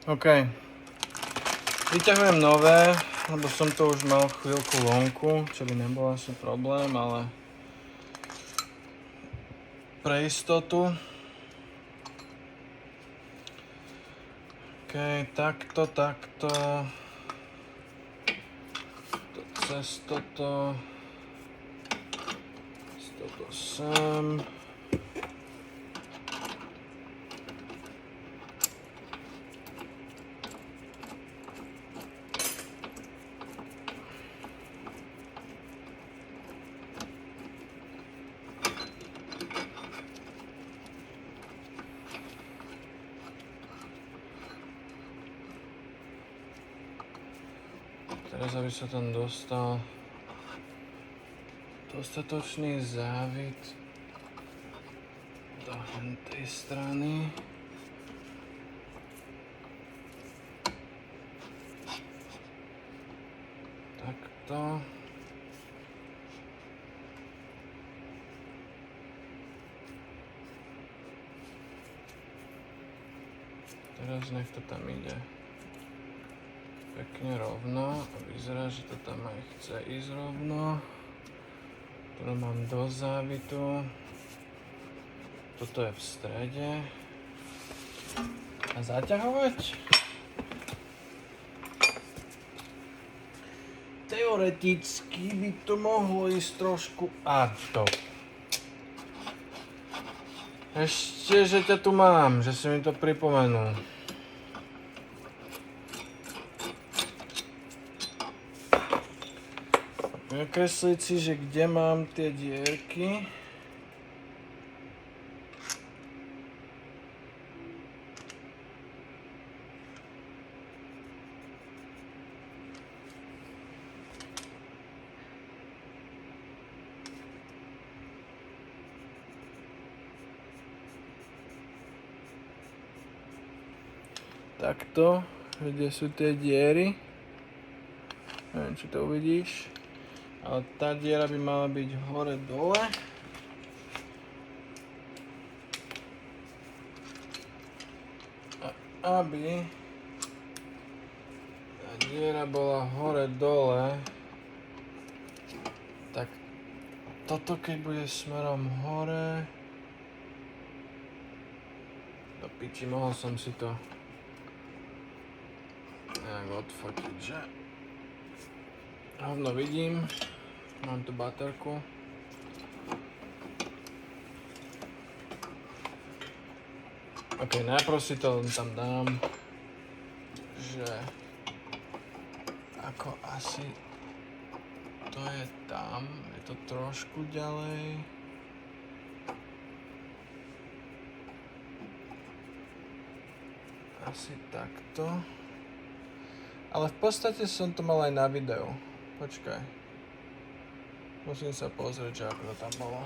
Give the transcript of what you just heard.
OK. Vyťahujem nové, lebo som to už mal chvíľku vonku, čo by nebol asi problém, ale pre istotu. OK, takto. Cez toto sem. Teraz, aby sa tam dostal dostatočný závit do tej strany. Takto. Teraz nech to tam ide pekne rovno a vyzerá, že to tam aj chce ísť rovno. Tu mám dosť závitu. Toto je v strede. A zaťahovať? Teoreticky by to mohlo ísť trošku to. Ešte, že ťa tu mám, že si mi to pripomenul. Nakresliť si, že kde mám tie dierky. Takto, kde sú tie diery. Neviem, či to uvidíš. Ale tá diera by mala byť hore-dole. A aby tá diera bola hore-dole, tak toto keď bude smerom hore... Do piči, mohol som si to nejak odfotiť, že? Hovno vidím, mám tu baterku. OK, najprv si to tam dám, že ako asi to je tam, je to trošku ďalej. Asi takto. Ale v podstate som to mal aj na videu. Počkaj. Musím sa pozrieť, že ako to tam bolo.